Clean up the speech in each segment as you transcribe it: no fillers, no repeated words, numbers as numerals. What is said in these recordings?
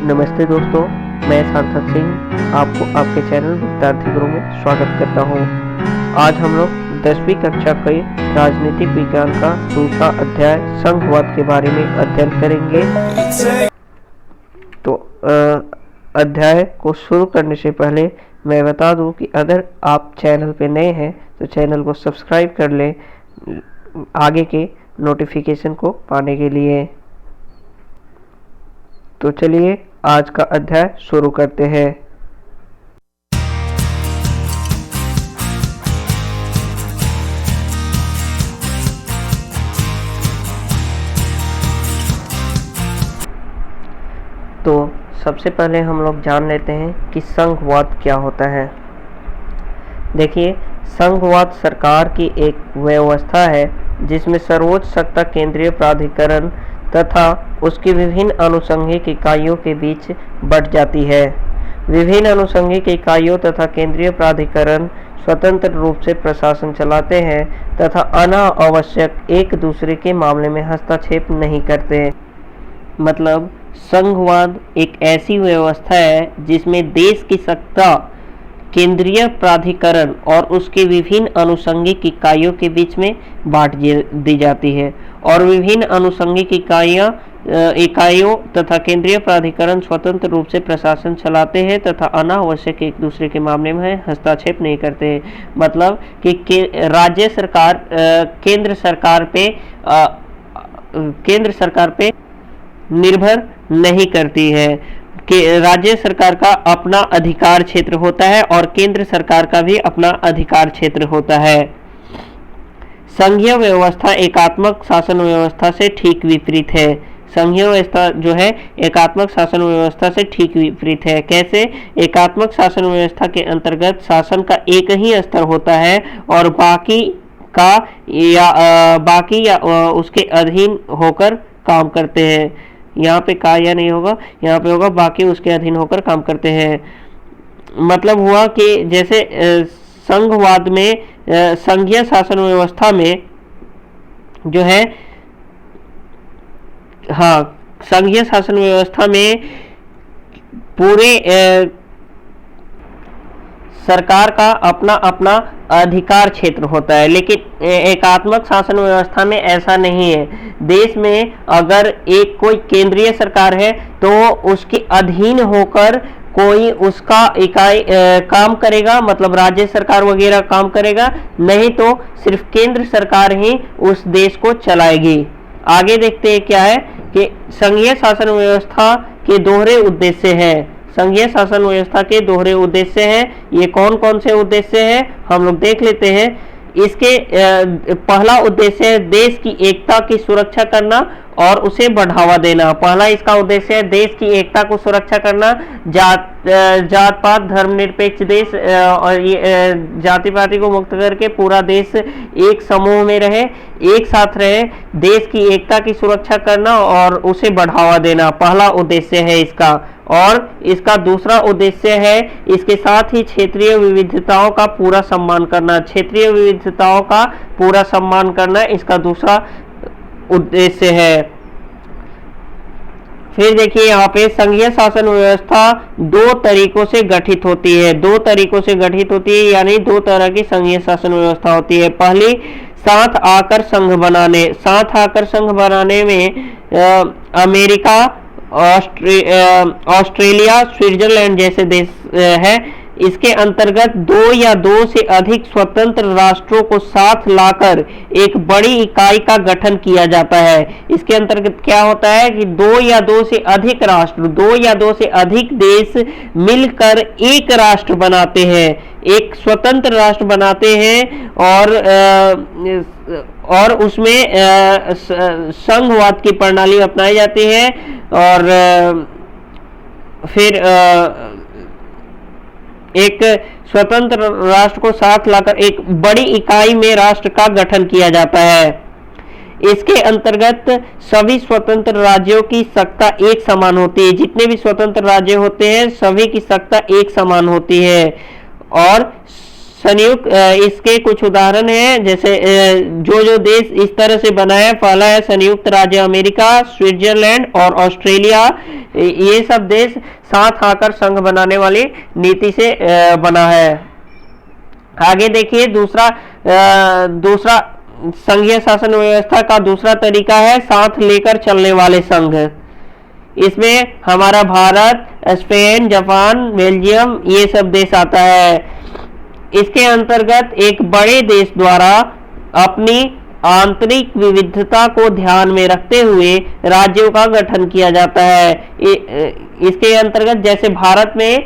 नमस्ते दोस्तों, मैं सार्थक सिंह आपको आपके चैनल विद्यार्थी गुरु में स्वागत करता हूं। आज हम लोग 10वीं कक्षा के राजनीतिक विज्ञान का दूसरा अध्याय संघवाद के बारे में अध्ययन करेंगे। तो अध्याय को शुरू करने से पहले मैं बता दूं कि अगर आप चैनल पे नए हैं तो चैनल को सब्सक्राइब कर लें आगे के नोटिफिकेशन को पाने के लिए। तो चलिए आज का अध्याय शुरू करते हैं। तो सबसे पहले हम लोग जान लेते हैं कि संघवाद क्या होता है। देखिए, संघवाद सरकार की एक व्यवस्था है जिसमें सर्वोच्च सत्ता केंद्रीय प्राधिकरण तथा उसकी विभिन्न अनुषंगिक इकाइयों के बीच बंट जाती है। विभिन्न अनुषंगिक इकाइयों तथा केंद्रीय प्राधिकरण स्वतंत्र रूप से प्रशासन चलाते हैं तथा अनावश्यक एक दूसरे के मामले में हस्तक्षेप नहीं करते। मतलब संघवाद एक ऐसी व्यवस्था है जिसमें देश की सत्ता केंद्रीय प्राधिकरण और उसके विभिन्न अनुषंगिक इकाइयों के बीच में बांट दी जाती है और विभिन्न अनुषंगिक इकाइयों तथा केंद्रीय प्राधिकरण स्वतंत्र रूप से प्रशासन चलाते हैं तथा अनावश्यक एक दूसरे के मामले में हस्तक्षेप नहीं करते हैं। मतलब कि राज्य सरकार केंद्र सरकार पे निर्भर नहीं करती है कि राज्य सरकार का अपना अधिकार क्षेत्र होता है और केंद्र सरकार का भी अपना अधिकार क्षेत्र होता है। संघीय व्यवस्था एकात्मक शासन व्यवस्था से ठीक विपरीत है। संघीय व्यवस्था जो है एकात्मक शासन व्यवस्था से ठीक विपरीत है। कैसे? एकात्मक शासन व्यवस्था के अंतर्गत शासन का एक ही स्तर होता है और बाकी या उसके अधीन होकर काम करते हैं। यहाँ पे का या नहीं होगा, यहाँ पे होगा बाकी उसके अधीन होकर काम करते हैं। मतलब हुआ कि जैसे संघवाद में संघीय शासन व्यवस्था में जो है, संघीय शासन व्यवस्था में पूरे सरकार का अपना अपना अधिकार क्षेत्र होता है, लेकिन एकात्मक शासन व्यवस्था में ऐसा नहीं है। देश में अगर एक कोई केंद्रीय सरकार है तो उसके अधीन होकर कोई उसका इकाई काम करेगा, मतलब राज्य सरकार वगैरह काम करेगा, नहीं तो सिर्फ केंद्र सरकार ही उस देश को चलाएगी। आगे देखते हैं क्या है कि संघीय शासन व्यवस्था के दोहरे उद्देश्य हैं। संघीय शासन व्यवस्था के दोहरे उद्देश्य हैं। ये कौन कौन से उद्देश्य हैं हम लोग देख लेते हैं। इसके पहला उद्देश्य है देश की एकता की सुरक्षा करना और उसे बढ़ावा देना। पहला इसका उद्देश्य है देश की एकता को सुरक्षा करना। जात पात धर्मनिरपेक्ष देश और जाति पाति को मुक्त करके पूरा देश एक समूह में रहे, एक साथ रहे। देश की एकता की सुरक्षा करना और उसे बढ़ावा देना पहला उद्देश्य है इसका। और इसका दूसरा उद्देश्य है इसके साथ ही क्षेत्रीय विविधताओं का पूरा सम्मान करना। क्षेत्रीय विविधताओं का पूरा सम्मान करना इसका दूसरा उद्देश्य है। फिर देखिए यहाँ पे संघीय शासन व्यवस्था दो तरीकों से गठित होती है। यानी दो तरह की संघीय शासन व्यवस्था होती है। पहली, साथ आकर संघ बनाने में अमेरिका, ऑस्ट्रेलिया, स्विट्जरलैंड जैसे देश है। इसके अंतर्गत दो या दो से अधिक स्वतंत्र राष्ट्रों को साथ लाकर एक बड़ी इकाई का गठन किया जाता है। इसके अंतर्गत क्या होता है कि दो या दो से अधिक राष्ट्र, दो या दो से अधिक देश मिलकर एक राष्ट्र बनाते हैं, एक स्वतंत्र राष्ट्र बनाते हैं और उसमें संघवाद की प्रणाली अपनाई जाती है। और फिर एक स्वतंत्र राष्ट्र को साथ लाकर एक बड़ी इकाई में राष्ट्र का गठन किया जाता है। इसके अंतर्गत सभी स्वतंत्र राज्यों की सत्ता एक समान होती है। जितने भी स्वतंत्र राज्य होते हैं सभी की सत्ता एक समान होती है और संयुक्त इसके कुछ उदाहरण हैं, जैसे जो देश इस तरह से बना है, पहला है संयुक्त राज्य अमेरिका, स्विट्जरलैंड और ऑस्ट्रेलिया। ये सब देश साथ आकर संघ बनाने वाली नीति से बना है। आगे देखिए दूसरा संघीय शासन व्यवस्था का दूसरा तरीका है साथ लेकर चलने वाले संघ। इसमें हमारा भारत, स्पेन, जापान, बेल्जियम ये सब देश आता है। इसके अंतर्गत एक बड़े देश द्वारा अपनी आंतरिक विविधता को ध्यान में रखते हुए राज्यों का गठन किया जाता है। इसके अंतर्गत जैसे भारत में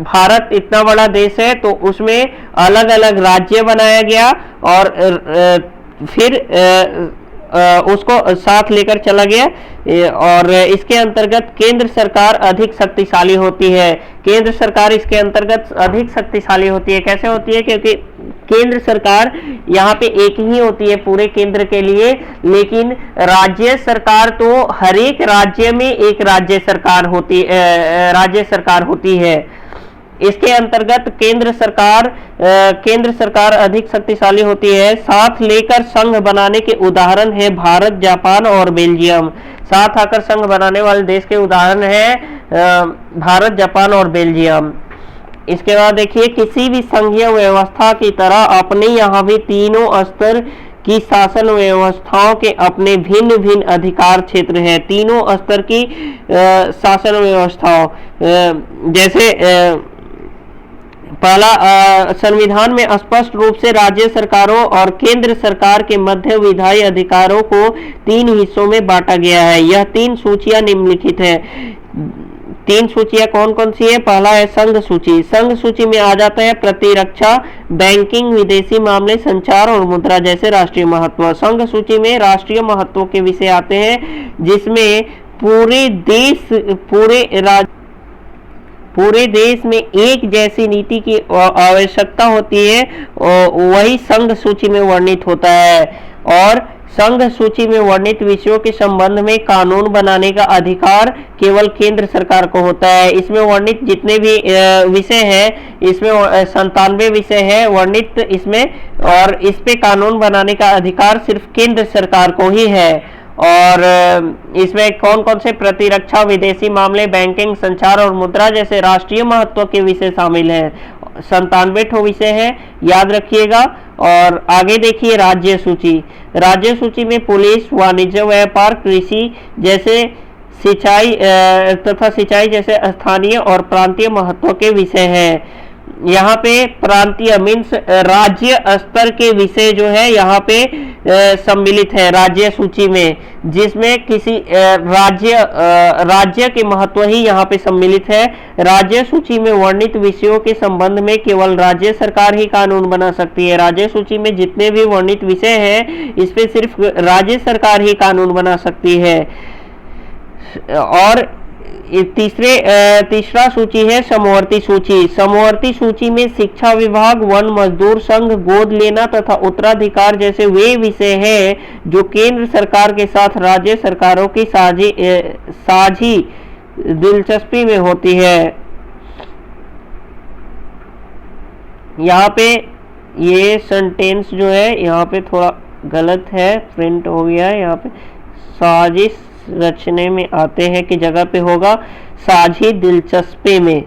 भारत इतना बड़ा देश है तो उसमें अलग अलग राज्य बनाया गया और फिर उसको साथ लेकर चला गया। और इसके अंतर्गत केंद्र सरकार अधिक शक्तिशाली होती है। केंद्र सरकार इसके अंतर्गत अधिक शक्तिशाली होती है। कैसे होती है? क्योंकि केंद्र सरकार यहाँ पे एक ही होती है पूरे केंद्र के लिए, लेकिन राज्य सरकार तो हर एक राज्य में एक राज्य सरकार होती है। इसके अंतर्गत केंद्र सरकार अधिक शक्तिशाली होती है। साथ लेकर संघ बनाने के उदाहरण है भारत, जापान और बेल्जियम। साथ आकर संघ बनाने वाले देश के उदाहरण है भारत, जापान और बेल्जियम। इसके बाद देखिए किसी भी संघीय व्यवस्था की तरह अपने यहाँ भी तीनों स्तर की शासन व्यवस्थाओं के अपने भिन्न भिन्न अधिकार क्षेत्र हैं। तीनों स्तर की शासन व्यवस्थाओं जैसे पहला संविधान में स्पष्ट रूप से राज्य सरकारों और केंद्र सरकार के मध्य विधायी अधिकारों को 3 हिस्सों में बांटा गया है। यह 3 सूचियां निम्नलिखित है। 3 सूचियां कौन कौन सी है? पहला है संघ सूची। संघ सूची में आ जाता है प्रतिरक्षा, बैंकिंग, विदेशी मामले, संचार और मुद्रा जैसे राष्ट्रीय महत्व। संघ सूची में राष्ट्रीय महत्व के विषय आते हैं, जिसमें पूरे देश में एक जैसी नीति की आवश्यकता होती है, वही संघ सूची में वर्णित होता है। और संघ सूची में वर्णित विषयों के संबंध में कानून बनाने का अधिकार केवल केंद्र सरकार को होता है। इसमें वर्णित जितने भी विषय हैं, इसमें 97 विषय है वर्णित इसमें, और इस पे कानून बनाने का अधिकार सिर्फ केंद्र सरकार को ही है। और इसमें कौन कौन से? प्रतिरक्षा, विदेशी मामले, बैंकिंग, संचार और मुद्रा जैसे राष्ट्रीय महत्व के विषय शामिल हैं। 97 विषय है, याद रखिएगा। और आगे देखिए राज्य सूची। राज्य सूची में पुलिस, वाणिज्य, व्यापार, कृषि जैसे सिंचाई जैसे स्थानीय और प्रांतीय महत्व के विषय हैं। यहाँ पे प्रांतीय मीन्स राज्य स्तर के विषय जो है यहाँ पे सम्मिलित है राज्य सूची में, जिसमें किसी राज्य के महत्व ही यहाँ पे सम्मिलित है। राज्य सूची में वर्णित विषयों के संबंध में केवल राज्य सरकार ही कानून बना सकती है। राज्य सूची में जितने भी वर्णित विषय हैं, इस पे सिर्फ राज्य सरकार ही कानून बना सकती है। और तीसरा सूची है समवर्ती सूची। समवर्ती सूची में शिक्षा विभाग, वन मजदूर संघ, गोद लेना तथा उत्तराधिकार जैसे वे विषय हैं जो केंद्र सरकार के साथ राज्य सरकारों की साझी दिलचस्पी में होती है। यहाँ पे ये सेंटेंस जो है यहाँ पे थोड़ा गलत है, प्रिंट हो गया है। यहाँ पे साजिश रचने में आते हैं कि जगह पे होगा साझी दिलचस्पी में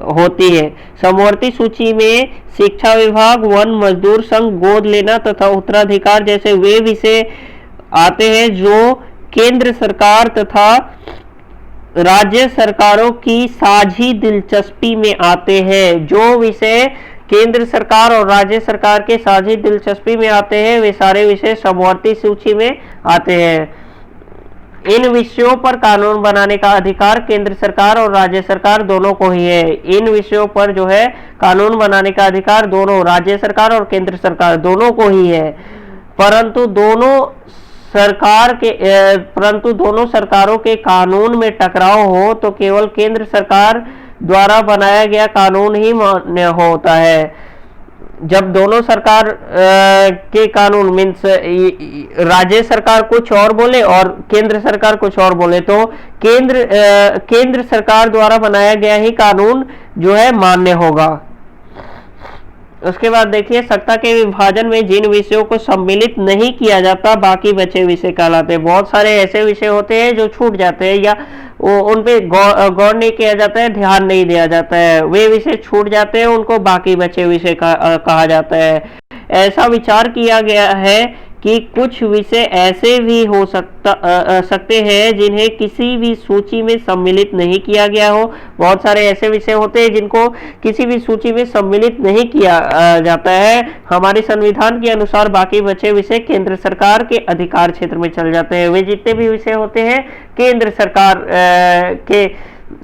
होती है। समवर्ती सूची में शिक्षा विभाग, वन मजदूर संघ, गोद लेना तथा उत्तराधिकार जैसे वे विषय आते हैं जो केंद्र सरकार तथा राज्य सरकारों की साझी दिलचस्पी में आते हैं। जो विषय केंद्र सरकार और राज्य सरकार के साझी दिलचस्पी में आते हैं, वे सारे विषय समवर्ती सूची में आते हैं। इन विषयों पर कानून बनाने का अधिकार केंद्र सरकार और राज्य सरकार दोनों को ही है। इन विषयों पर जो है कानून बनाने का अधिकार दोनों राज्य सरकार और केंद्र सरकार दोनों को ही है। परंतु दोनों सरकारों के कानून में टकराव हो तो केवल केंद्र सरकार द्वारा बनाया गया कानून ही मान्य होता है। जब दोनों सरकार के कानून मीन्स राज्य सरकार कुछ और बोले और केंद्र सरकार कुछ और बोले, तो केंद्र सरकार द्वारा बनाया गया ही कानून जो है मान्य होगा। उसके बाद देखिए, सत्ता के विभाजन में जिन विषयों को सम्मिलित नहीं किया जाता बाकी बचे विषय कहलाते हैं। बहुत सारे ऐसे विषय होते हैं जो छूट जाते हैं या उन पे गौर नहीं किया जाता है, ध्यान नहीं दिया जाता है, वे विषय छूट जाते हैं, उनको बाकी बचे विषय कहा जाता है। ऐसा विचार किया गया है कि कुछ विषय ऐसे भी हो सकते हैं जिन्हें किसी भी सूची में सम्मिलित नहीं किया गया हो। बहुत सारे ऐसे विषय होते हैं जिनको किसी भी सूची में सम्मिलित नहीं किया जाता है। हमारे संविधान के अनुसार बाकी बचे विषय केंद्र सरकार के अधिकार क्षेत्र में चल जाते हैं। वे जितने भी विषय होते हैं केंद्र सरकार के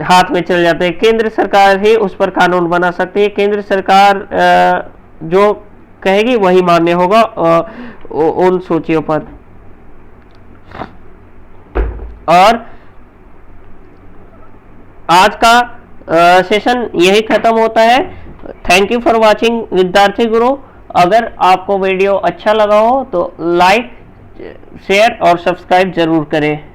हाथ में चल जाते हैं। केंद्र सरकार ही उस पर कानून बना सकती है। केंद्र सरकार जो कहेगी वही मान्य होगा उन सूचियों पर। और आज का सेशन यही खत्म होता है। थैंक यू फॉर वाचिंग विद्यार्थी गुरु। अगर आपको वीडियो अच्छा लगा हो तो लाइक, शेयर और सब्सक्राइब जरूर करें।